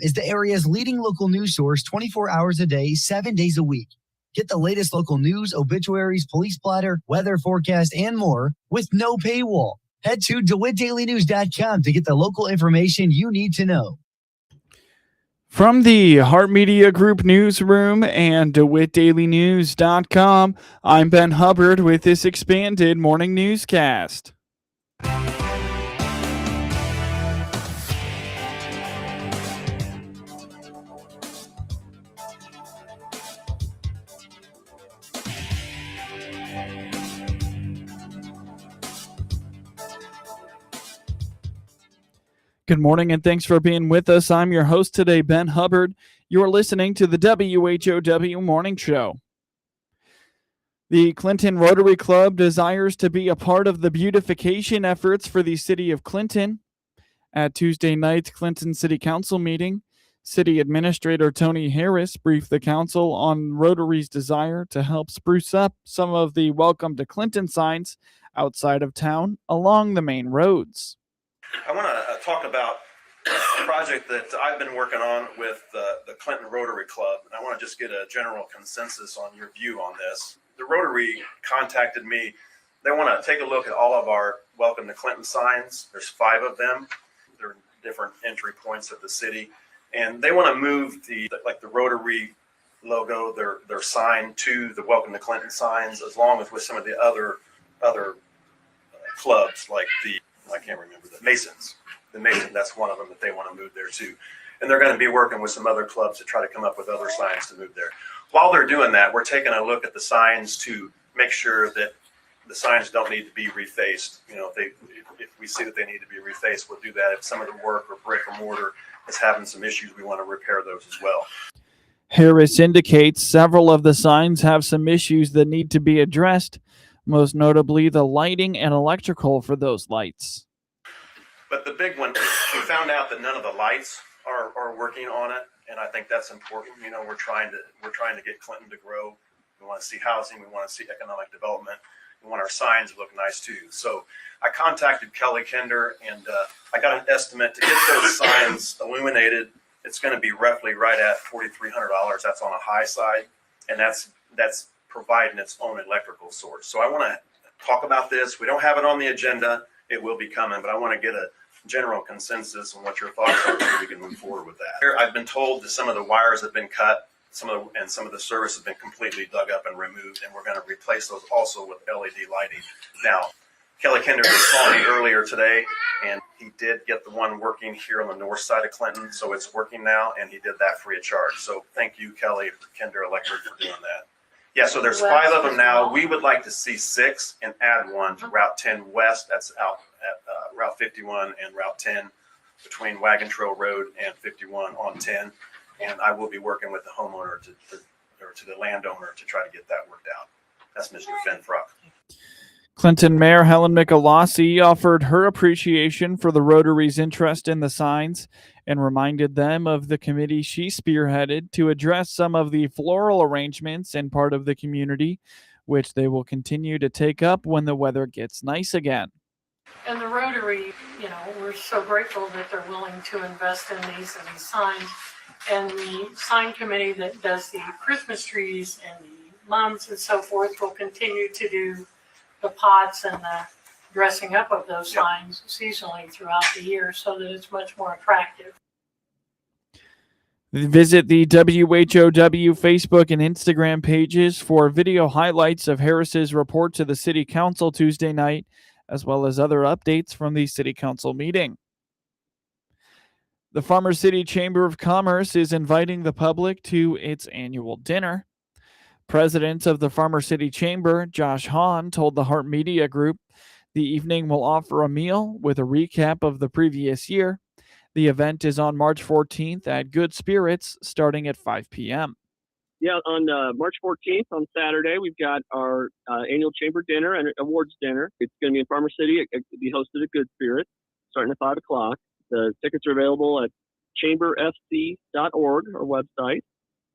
is the area's leading local news source 24 hours a day, 7 days a week. Get the latest local news, obituaries, police blotter, weather forecast, and more with no paywall. Head to DeWittDailyNews.com to get the local information you need to know. From the Heart Media Group newsroom and DeWittDailyNews.com, I'm Ben Hubbard with this expanded morning newscast. Good morning and thanks for being with us. I'm your host today, Ben Hubbard. You're listening to the WHOW Morning Show. The Clinton Rotary Club desires to be a part of the beautification efforts for the city of Clinton. At Tuesday night's Clinton City Council meeting, City Administrator Tony Harris briefed the council on Rotary's desire to help spruce up some of the Welcome to Clinton signs outside of town along the main roads. I want to talk about a project that I've been working on with the Clinton Rotary Club, and I want to just get a general consensus on your view on this. The Rotary contacted me. They want to take a look at all of our Welcome to Clinton signs. There's 5 of them. They're different entry points of the city, and they want to move the Rotary logo, their sign, to the Welcome to Clinton signs, as long as with some of the other clubs like I can't remember, the Masons. The Mason, that's one of them that they want to move there too. And they're going to be working with some other clubs to try to come up with other signs to move there. While they're doing that, we're taking a look at the signs to make sure that the signs don't need to be refaced. You know, if we see that they need to be refaced, we'll do that. If some of the work or brick or mortar is having some issues, we want to repair those as well. Harris indicates several of the signs have some issues that need to be addressed, most notably the lighting and electrical for those lights. But the big one, we found out that none of the lights are working on it, and I think that's important. You know, we're trying to get Clinton to grow. We want to see housing. We want to see economic development. We want our signs to look nice too. So I contacted Kelly Kinder, and I got an estimate to get those signs illuminated. It's going to be roughly right at $4,300. That's on a high side, and that's providing its own electrical source. So I want to talk about this. We don't have it on the agenda. It will be coming, but I want to get a general consensus on what your thoughts are so we can move forward with that. I've been told that some of the wires have been cut, some of the service has been completely dug up and removed, and we're going to replace those also with LED lighting. Now, Kelly Kinder was calling me earlier today, and he did get the one working here on the north side of Clinton, so it's working now, and he did that free of charge. So thank you, Kelly Kinder Electric, for doing that. Yeah, so there's 5 of them now. We would like to see 6 and add one to Route 10 West. That's out at Route 51 and Route 10 between Wagon Trail Road and 51 on 10. And I will be working with the homeowner to the landowner to try to get that worked out. That's Mr. Finn Fruck. Clinton Mayor Helen Michelossi offered her appreciation for the Rotary's interest in the signs and reminded them of the committee she spearheaded to address some of the floral arrangements in part of the community, which they will continue to take up when the weather gets nice again. And the Rotary, we're so grateful that they're willing to invest in these signs. And the sign committee that does the Christmas trees and the mums and so forth will continue to do the pots and the dressing up of those signs seasonally throughout the year so that it's much more attractive. Visit the WHOW Facebook and Instagram pages for video highlights of Harris's report to the City Council Tuesday night, as well as other updates from the City Council meeting. The Farmer City Chamber of Commerce is inviting the public to its annual dinner. President of the Farmer City Chamber, Josh Hahn, told the Heart Media Group the evening will offer a meal with a recap of the previous year. The event is on March 14th at Good Spirits, starting at 5 p.m. Yeah, on March 14th, on Saturday, we've got our annual chamber dinner and awards dinner. It's going to be in Farmer City. It'll be hosted at Good Spirits, starting at 5 o'clock. The tickets are available at chamberfc.org, our website.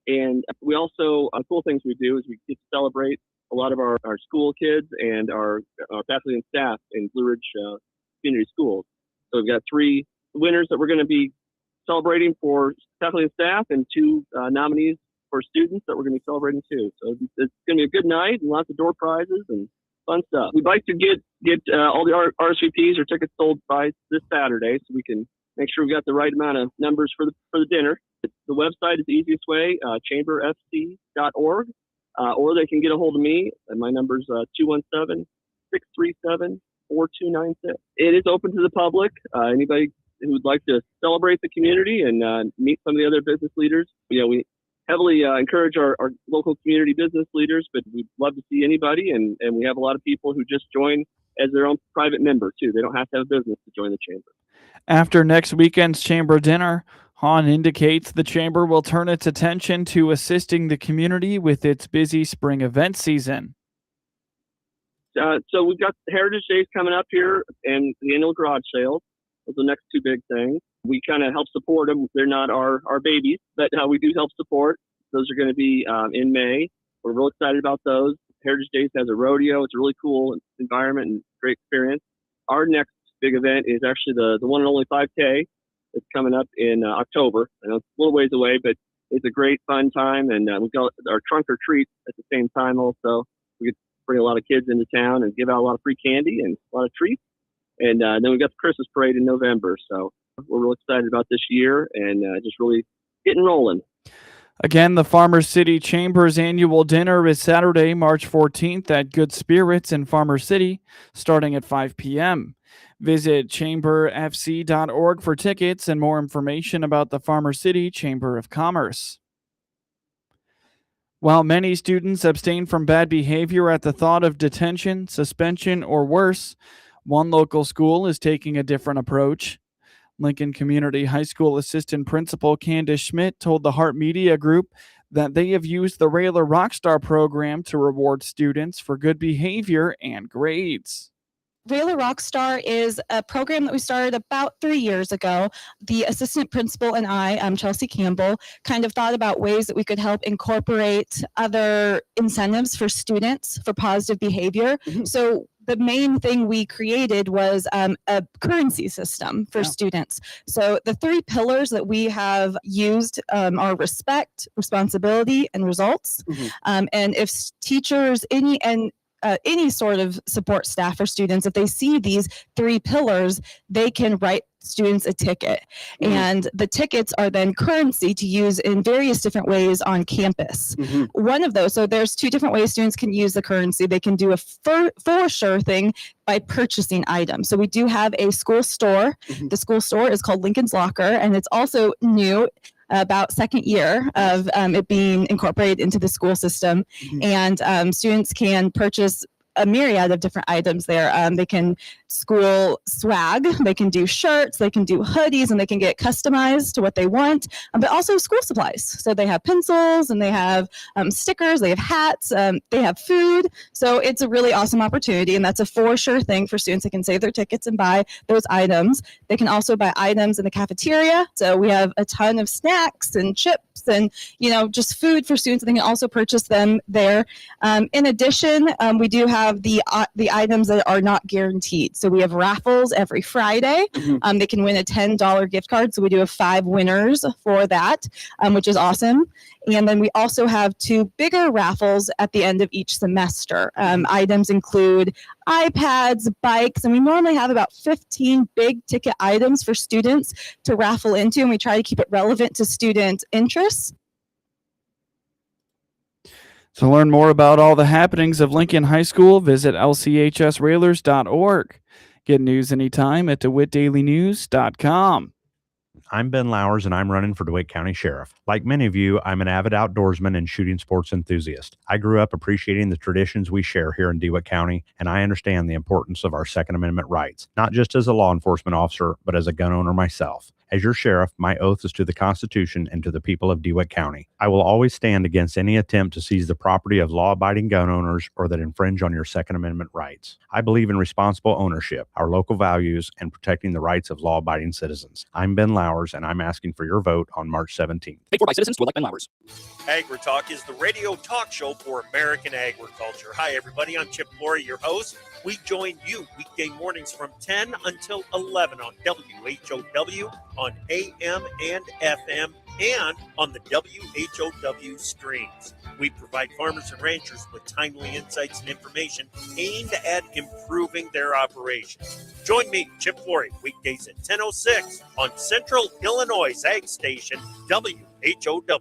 And we also, cool things we do is we get to celebrate a lot of our school kids and our faculty and staff in Blue Ridge Community Schools. So we've got 3 winners that we're going to be celebrating for faculty and staff, and 2 nominees for students that we're going to be celebrating too. So it's going to be a good night and lots of door prizes and fun stuff. We'd like to get all the RSVPs or tickets sold by this Saturday, so we can make sure we got the right amount of numbers for the dinner. The website is the easiest way, chamberfc.org, or they can get a hold of me. And my number is 217-637-4296. It is open to the public. Anybody who would like to celebrate the community and meet some of the other business leaders. We heavily encourage our local community business leaders, but we'd love to see anybody. And we have a lot of people who just join as their own private member, too. They don't have to have a business to join the chamber. After next weekend's chamber dinner, Hahn indicates the chamber will turn its attention to assisting the community with its busy spring event season. So we've got Heritage Days coming up here and the annual garage sales. Those are the next 2 big things. We kind of help support them. They're not our babies, but we do help support. Those are going to be in May. We're real excited about those. Heritage Days has a rodeo. It's a really cool environment and great experience. Our next big event is actually the one and only 5K. It's coming up in October. I know it's a little ways away, but it's a great fun time. And we've got our trunk or treat at the same time also. We get bring a lot of kids into town and give out a lot of free candy and a lot of treats. And then we've got the Christmas parade in November. So we're real excited about this year and just really getting rolling. Again, the Farmers City Chamber's annual dinner is Saturday, March 14th at Good Spirits in Farmers City, starting at 5 p.m. Visit chamberfc.org for tickets and more information about the Farmers City Chamber of Commerce. While many students abstain from bad behavior at the thought of detention, suspension, or worse, one local school is taking a different approach. Lincoln Community High School Assistant Principal Candace Schmidt told the Hart Media Group that they have used the Railer Rockstar program to reward students for good behavior and grades. Railer Rockstar is a program that we started about 3 years ago. The assistant principal and I, Chelsea Campbell, kind of thought about ways that we could help incorporate other incentives for students for positive behavior. Mm-hmm. So the main thing we created was a currency system for students. So the 3 pillars that we have used are respect, responsibility, and results. Mm-hmm. And if teachers, any sort of support staff or students, if they see these 3 pillars, they can write students a ticket. Mm-hmm. And the tickets are then currency to use in various different ways on campus. Mm-hmm. One of those, so there's 2 different ways students can use the currency. They can do a for sure thing by purchasing items. So we do have a school store. Mm-hmm. The school store is called Lincoln's Locker, and it's also new, about second year of it being incorporated into the school system. Mm-hmm. And students can purchase a myriad of different items there. They can school swag, they can do shirts, they can do hoodies, and they can get customized to what they want, but also school supplies. So they have pencils and they have stickers, they have hats, they have food. So it's a really awesome opportunity, and that's a for sure thing for students. They can save their tickets and buy those items. They can also buy items in the cafeteria. So we have a ton of snacks and chips and, just food for students. They can also purchase them there. In addition, we do have the items that are not guaranteed. So we have raffles every Friday. Mm-hmm. They can win a $10 gift card. So we do have 5 winners for that, which is awesome. And then we also have 2 bigger raffles at the end of each semester. Items include iPads, bikes, and we normally have about 15 big ticket items for students to raffle into, and we try to keep it relevant to student interests. To learn more about all the happenings of Lincoln High School, visit lchsrailers.org. Get news anytime at DeWittDailyNews.com. I'm Ben Lowers, and I'm running for DeWitt County Sheriff. Like many of you, I'm an avid outdoorsman and shooting sports enthusiast. I grew up appreciating the traditions we share here in DeWitt County, and I understand the importance of our Second Amendment rights, not just as a law enforcement officer, but as a gun owner myself. As your sheriff, my oath is to the Constitution and to the people of DeWitt County. I will always stand against any attempt to seize the property of law-abiding gun owners or that infringe on your Second Amendment rights. I believe in responsible ownership, our local values, and protecting the rights of law-abiding citizens. I'm Ben Lowers, and I'm asking for your vote on March 17th. Paid for by citizens who elect Ben Lowers. AgriTalk is the radio talk show for American agriculture. Hi, everybody. I'm Chip Flory, your host. We join you weekday mornings from 10 until 11 on WHOW on AM and FM and on the WHOW streams. We provide farmers and ranchers with timely insights and information aimed at improving their operations. Join me, Chip Flory, weekdays at 10:06 on Central Illinois Ag Station, WHOW.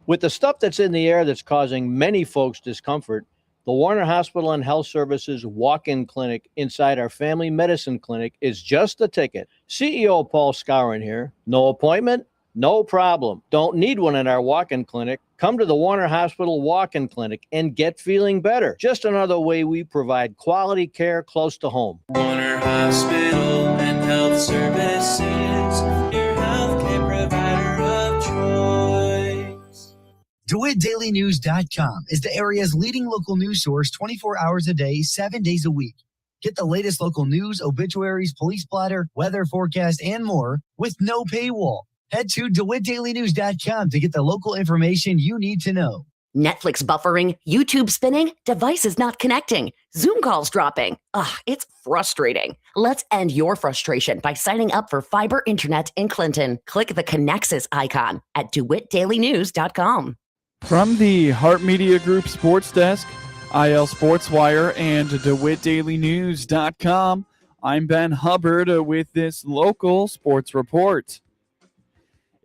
With the stuff that's in the air that's causing many folks discomfort, the Warner Hospital and Health Services walk-in clinic inside our family medicine clinic is just the ticket. CEO Paul Scourin here. No appointment? No problem. Don't need one in our walk-in clinic. Come to the Warner Hospital walk-in clinic and get feeling better. Just another way we provide quality care close to home. Warner Hospital and Health Services, your healthcare provider of choice. DeWittDailyNews.com is the area's leading local news source 24 hours a day, 7 days a week. Get the latest local news, obituaries, police splatter, weather forecast, and more with no paywall. Head to DeWittDailyNews.com to get the local information you need to know. Netflix buffering, YouTube spinning, devices not connecting, Zoom calls dropping. It's frustrating. Let's end your frustration by signing up for fiber internet in Clinton. Click the Connexus icon at DeWittDailyNews.com. From the Hart Media Group Sports Desk, IL Sports Wire, and DeWittDailyNews.com, I'm Ben Hubbard with this local sports report.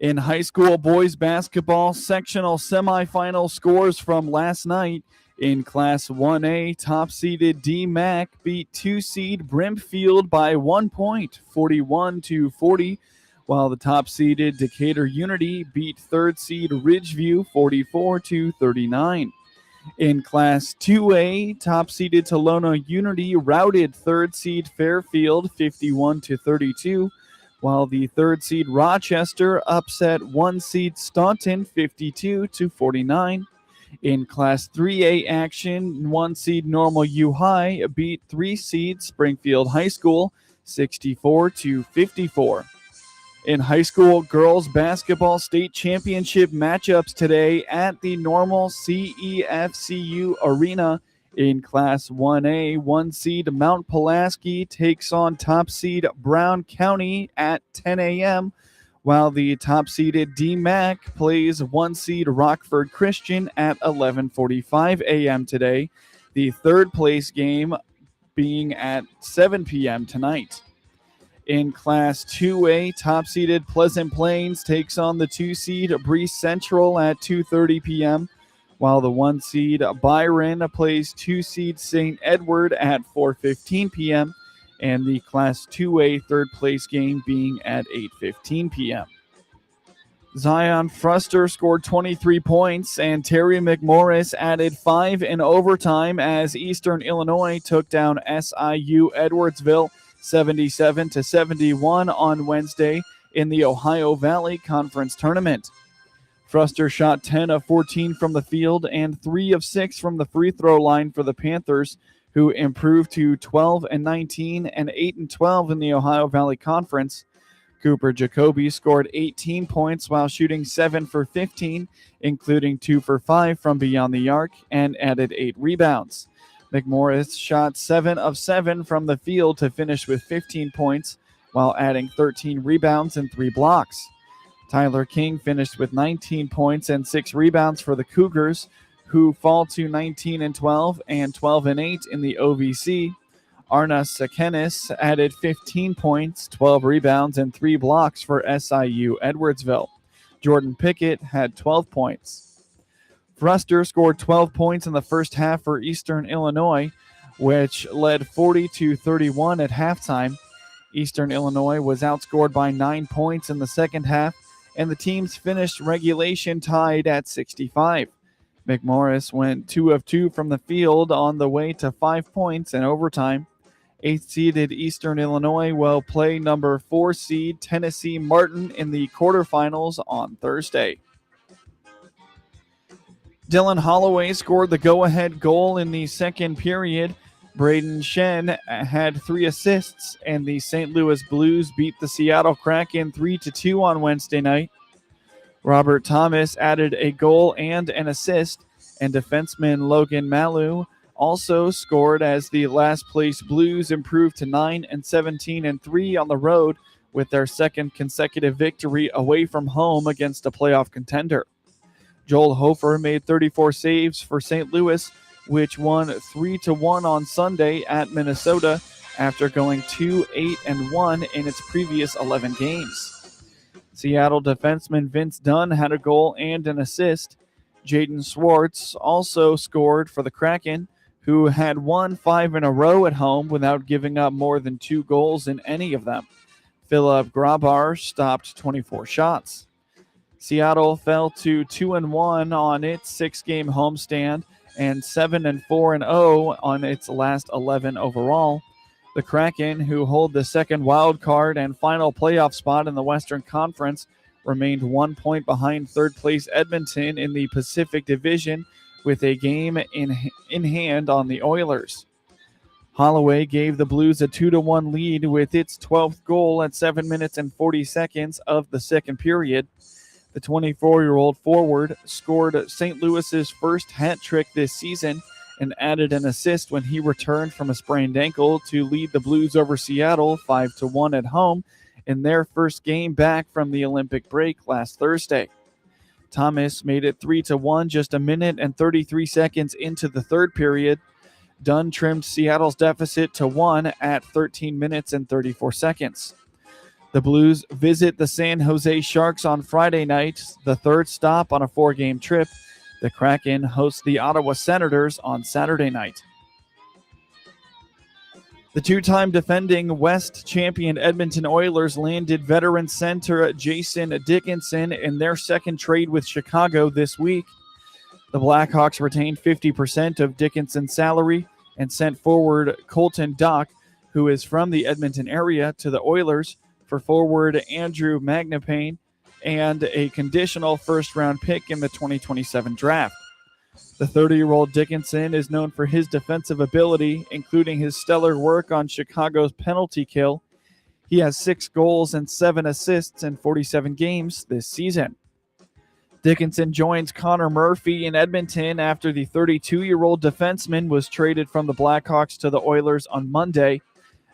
In high school boys basketball sectional semifinal scores from last night, in Class 1A, top-seeded DMAC beat 2-seed Brimfield by 1 point, 41-40, while the top-seeded Decatur Unity beat 3rd seed Ridgeview 44-39. In Class 2A, top-seeded Tolono Unity routed 3rd seed Fairfield 51-32, while the 3rd seed Rochester upset 1 seed Staunton 52-49. In Class 3A action, 1 seed Normal U High beat 3 seed Springfield High School 64-54. In high school girls basketball state championship matchups today at the Normal CEFCU Arena. In Class 1A, 1 seed Mount Pulaski takes on top seed Brown County at 10 a.m., while the top-seeded DMAC plays 1 seed Rockford Christian at 11:45 a.m. today, the third-place game being at 7 p.m. tonight. In Class 2A, top-seeded Pleasant Plains takes on the 2 seed Breese Central at 2:30 p.m., while the 1 seed Byron plays 2 seed St. Edward at 4:15 p.m., and the Class 2A third-place game being at 8:15 p.m. Zion Fruster scored 23 points, and Terry McMorris added 5 in overtime as Eastern Illinois took down SIU-Edwardsville 77-71 on Wednesday in the Ohio Valley Conference Tournament. Fruster shot 10 of 14 from the field and 3 of 6 from the free throw line for the Panthers, who improved to 12-19 and 8-12 in the Ohio Valley Conference. Cooper Jacoby scored 18 points while shooting 7 for 15, including 2 for 5 from beyond the arc, and added 8 rebounds. McMorris shot 7 of 7 from the field to finish with 15 points, while adding 13 rebounds and 3 blocks. Tyler King finished with 19 points and 6 rebounds for the Cougars, who fall to 19-12 and 12-8 in the OVC. Arna Sakenis added 15 points, 12 rebounds, and 3 blocks for SIU-Edwardsville. Jordan Pickett had 12 points. Fruster scored 12 points in the first half for Eastern Illinois, which led 40-31 at halftime. Eastern Illinois was outscored by 9 points in the second half, and the teams finished regulation tied at 65. McMorris went 2 of 2 from the field on the way to 5 points in overtime. 8th-seeded Eastern Illinois will play number 4 seed Tennessee Martin in the quarterfinals on Thursday. Dylan Holloway scored the go-ahead goal in the second period. Braden Shen had 3 assists, and the St. Louis Blues beat the Seattle Kraken 3-2 on Wednesday night. Robert Thomas added a goal and an assist, and defenseman Logan Malu also scored as the last-place Blues improved to 9-17-3 on the road with their second consecutive victory away from home against a playoff contender. Joel Hofer made 34 saves for St. Louis, which won 3-1 on Sunday at Minnesota after going 2-8-1 in its previous 11 games. Seattle defenseman Vince Dunn had a goal and an assist. Jaden Swartz also scored for the Kraken, who had won 5 in a row at home without giving up more than 2 goals in any of them. Philip Grabar stopped 24 shots. Seattle fell to 2-1 on its 6-game homestand and 7-4-0 on its last 11 overall. The Kraken, who hold the second wild card and final playoff spot in the Western Conference, remained 1 point behind third-place Edmonton in the Pacific Division with a game in hand on the Oilers. Holloway gave the Blues a 2-1 lead with its 12th goal at 7 minutes and 40 seconds of the second period. The 24-year-old forward scored St. Louis's first hat trick this season and added an assist when he returned from a sprained ankle to lead the Blues over Seattle 5-1 at home in their first game back from the Olympic break last Thursday. Thomas made it 3-1 just a minute and 33 seconds into the third period. Dunn trimmed Seattle's deficit to 1 at 13 minutes and 34 seconds. The Blues visit the San Jose Sharks on Friday night, the third stop on a 4-game trip. The Kraken host the Ottawa Senators on Saturday night. The two-time defending West champion Edmonton Oilers landed veteran center Jason Dickinson in their second trade with Chicago this week. The Blackhawks retained 50% of Dickinson's salary and sent forward Colton Dock, who is from the Edmonton area, to the Oilers for forward Andrew Magnapane and a conditional first-round pick in the 2027 draft. The 30-year-old Dickinson is known for his defensive ability, including his stellar work on Chicago's penalty kill. He has 6 goals and 7 assists in 47 games this season. Dickinson joins Connor Murphy in Edmonton after the 32-year-old defenseman was traded from the Blackhawks to the Oilers on Monday.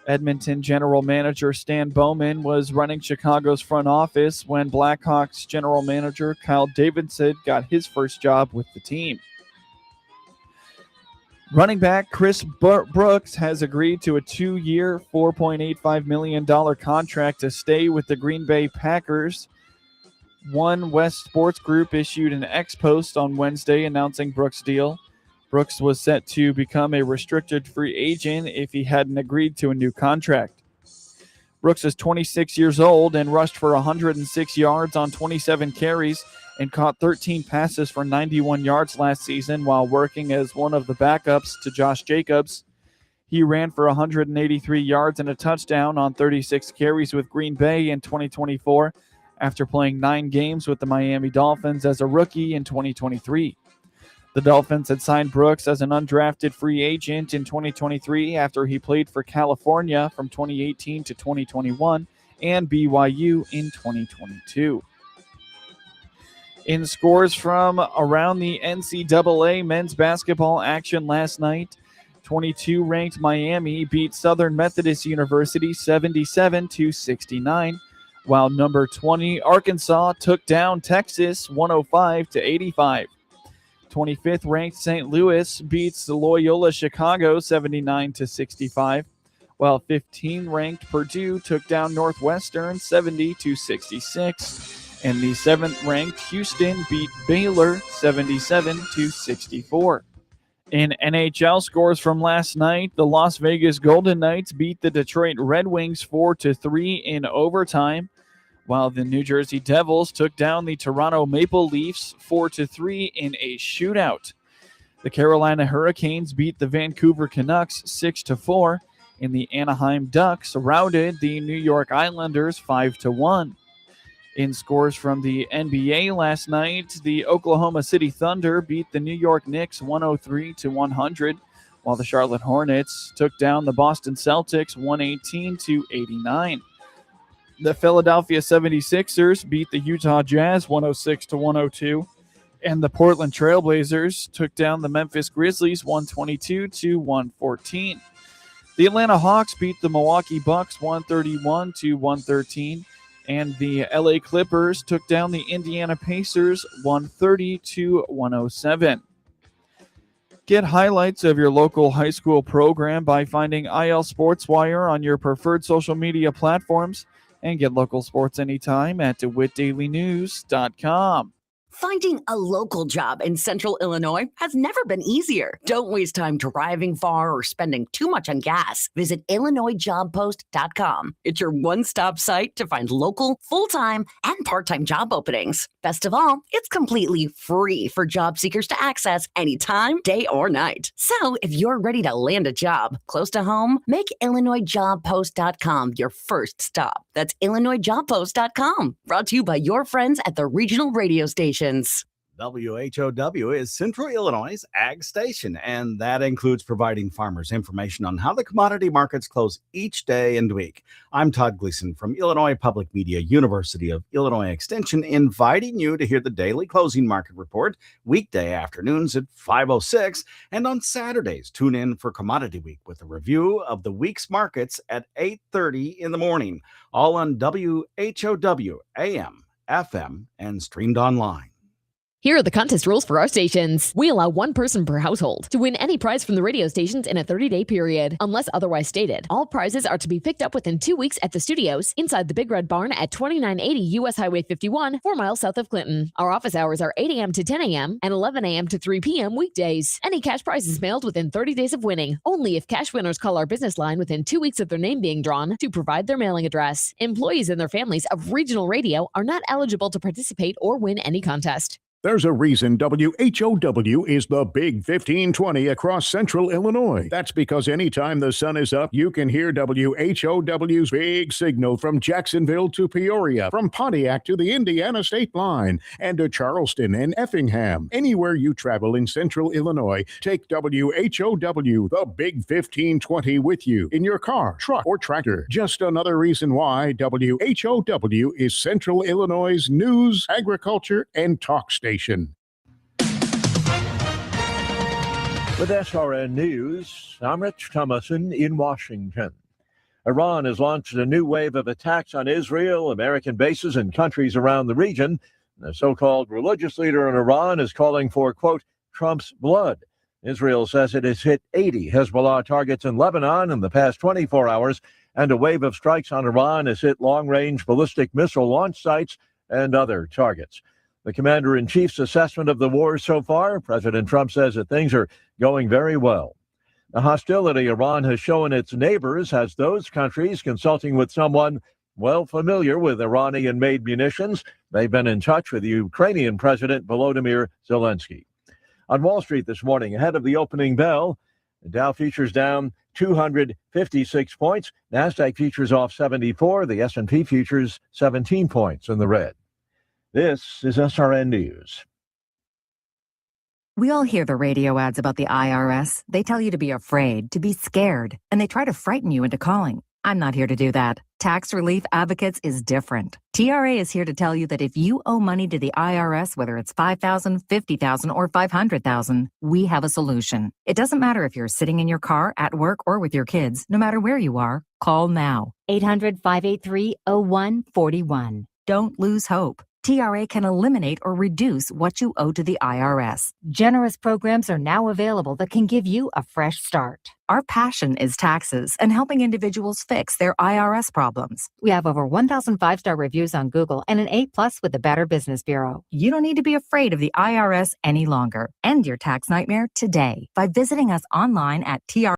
Edmonton general manager Stan Bowman was running Chicago's front office when Blackhawks general manager Kyle Davidson got his first job with the team. Running back Chris Brooks has agreed to a 2-year, $4.85 million contract to stay with the Green Bay Packers. One West Sports Group issued an X-post on Wednesday announcing Brooks' deal. Brooks was set to become a restricted free agent if he hadn't agreed to a new contract. Brooks is 26 years old and rushed for 106 yards on 27 carries and caught 13 passes for 91 yards last season while working as one of the backups to Josh Jacobs. He ran for 183 yards and a touchdown on 36 carries with Green Bay in 2024 after playing 9 games with the Miami Dolphins as a rookie in 2023. The Dolphins had signed Brooks as an undrafted free agent in 2023 after he played for California from 2018 to 2021 and BYU in 2022. In scores from around the NCAA men's basketball action last night, 22-ranked Miami beat Southern Methodist University 77-69, while number 20 Arkansas took down Texas 105-85. 25th ranked St. Louis beats Loyola Chicago 79-65, while 15th ranked Purdue took down Northwestern 70-66, and the 7th ranked Houston beat Baylor 77-64. In NHL scores from last night, the Las Vegas Golden Knights beat the Detroit Red Wings 4-3 in overtime, while the New Jersey Devils took down the Toronto Maple Leafs 4-3 in a shootout. The Carolina Hurricanes beat the Vancouver Canucks 6-4, and the Anaheim Ducks routed the New York Islanders 5-1. In scores from the NBA last night, the Oklahoma City Thunder beat the New York Knicks 103-100, while the Charlotte Hornets took down the Boston Celtics 118-89. The Philadelphia 76ers beat the Utah Jazz 106-102, and the Portland Trailblazers took down the Memphis Grizzlies 122-114. The Atlanta Hawks beat the Milwaukee Bucks 131-113, and the LA Clippers took down the Indiana Pacers 130-107. Get highlights of your local high school program by finding IL Sports Wire on your preferred social media platforms, and get local sports anytime at DeWittDailyNews.com. Finding a local job in Central Illinois has never been easier. Don't waste time driving far or spending too much on gas. Visit IllinoisJobPost.com. It's your one-stop site to find local, full-time, and part-time job openings. Best of all, it's completely free for job seekers to access anytime, day or night. So if you're ready to land a job close to home, make IllinoisJobPost.com your first stop. That's IllinoisJobPost.com. Brought to you by your friends at the regional radio station. WHOW is Central Illinois' ag station, and that includes providing farmers information on how the commodity markets close each day and week. I'm Todd Gleason from Illinois Public Media, University of Illinois Extension, inviting you to hear the daily closing market report weekday afternoons at 5:06, and on Saturdays, tune in for Commodity Week with a review of the week's markets at 8:30 in the morning, all on WHOW AM, FM, and streamed online. Here are the contest rules for our stations. We allow one person per household to win any prize from the radio stations in a 30-day period, unless otherwise stated. All prizes are to be picked up within 2 weeks at the studios inside the Big Red Barn at 2980 U.S. Highway 51, 4 miles south of Clinton. Our office hours are 8 a.m. to 10 a.m. and 11 a.m. to 3 p.m. weekdays. Any cash prize is mailed within 30 days of winning, only if cash winners call our business line within 2 weeks of their name being drawn to provide their mailing address. Employees and their families of regional radio are not eligible to participate or win any contest. There's a reason WHOW is the Big 1520 across Central Illinois. That's because anytime the sun is up, you can hear WHOW's big signal from Jacksonville to Peoria, from Pontiac to the Indiana state line, and to Charleston and Effingham. Anywhere you travel in Central Illinois, take WHOW, the Big 1520, with you in your car, truck, or tractor. Just another reason why WHOW is Central Illinois' news, agriculture, and talk station. With SRN News, I'm Rich Thomason in Washington. Iran has launched a new wave of attacks on Israel, American bases, and countries around the region. The so-called religious leader in Iran is calling for, quote, Trump's blood. Israel says it has hit 80 Hezbollah targets in Lebanon in the past 24 hours, and a wave of strikes on Iran has hit long-range ballistic missile launch sites and other targets. The commander-in-chief's assessment of the war so far, President Trump says that things are going very well. The hostility Iran has shown its neighbors has those countries consulting with someone well familiar with Iranian-made munitions. They've been in touch with Ukrainian President Volodymyr Zelensky. On Wall Street this morning, ahead of the opening bell, the Dow futures down 256 points. NASDAQ futures off 74. The S&P futures 17 points in the red. This is SRN News. We all hear the radio ads about the IRS. They tell you to be afraid, to be scared, and they try to frighten you into calling. I'm not here to do that. Tax Relief Advocates is different. TRA is here to tell you that if you owe money to the IRS, whether it's $5,000, $50,000, or $500,000, we have a solution. It doesn't matter if you're sitting in your car, at work, or with your kids. No matter where you are, call now. 800-583-0141. Don't lose hope. TRA can eliminate or reduce what you owe to the IRS. Generous programs are now available that can give you a fresh start. Our passion is taxes and helping individuals fix their IRS problems. We have over 1,000 five-star reviews on Google and an A+ with the Better Business Bureau. You don't need to be afraid of the IRS any longer. End your tax nightmare today by visiting us online at TRA.